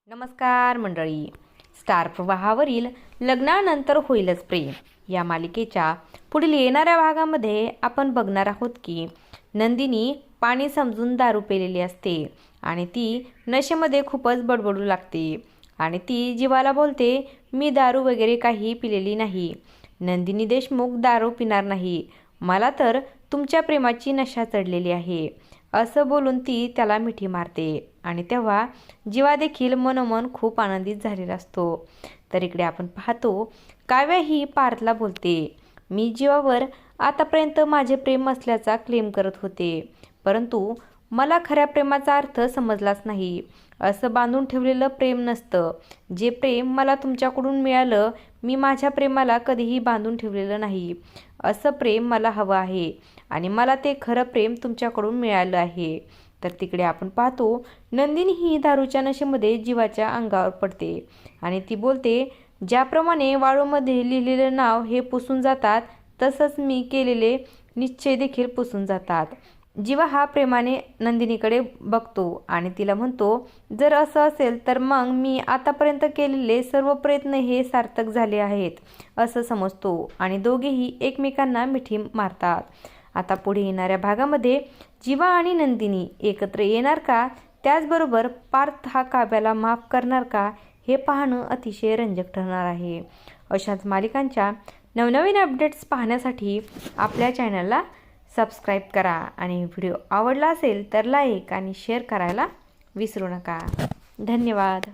नमस्कार मंडळी. स्टार प्रवाहावरील लग्नानंतर होईलच प्रेम या मालिकेच्या पुढील येणाऱ्या भागामध्ये आपण बघणार आहोत की नंदिनी पाणी समजून दारू पेलेली असते आणि ती नशेमध्ये खूपच बडबडू लागते आणि ती जीवाला बोलते, मी दारू वगैरे काही पिलेली नाही. नंदिनी देशमुख दारू पिणार नाही, मला तर तुमच्या प्रेमाची नशा चढलेली आहे असं बोलून ती त्याला मिठी मारते आणि तेव्हा जीवा देखील मनोमन खूप आनंदित झालेला असतो. तर इकडे आपण पाहतो काव्या ही पार्थला बोलते, मी जीवावर आतापर्यंत माझे प्रेम असल्याचा क्लेम करत होते, परंतु मला खऱ्या प्रेमाचा अर्थ समजलाच नाही. असं बांधून ठेवलेलं प्रेम नसतं. जे प्रेम मला तुमच्याकडून मिळालं, मी माझ्या प्रेमाला कधीही बांधून ठेवलेलं नाही. असं प्रेम मला हवं आहे आणि मला ते खरं प्रेम तुमच्याकडून मिळालं आहे. तर तिकडे आपण पाहतो नंदिनी ही दारूच्या नशेमध्ये जीवाच्या अंगावर पडते आणि ती बोलते, ज्याप्रमाणे वाळूमध्ये लिहिलेलं नाव हे पुसून जातात, तसंच मी केलेले निश्चय देखील पुसून जातात. जीवा हा प्रेमाने नंदिनीकडे बघतो आणि तिला म्हणतो, जर असं असेल तर मग मी आतापर्यंत केलेले सर्व प्रयत्न हे सार्थक झाले आहेत असं समजतो आणि दोघेही एकमेकांना मिठी मारतात. आता पुढे येणाऱ्या भागामध्ये जीवा आणि नंदिनी एकत्र येणार का, त्याचबरोबर पार्थ हा काव्याला माफ करणार का, हे पाहणं अतिशय रंजक ठरणार आहे. अशाच मालिकांच्या नवनवीन अपडेट्स पाहण्यासाठी आपल्या चॅनलला सबस्क्राईब करा आणि व्हिडिओ आवडला असेल तर लाईक आणि शेअर करायला विसरू नका. धन्यवाद.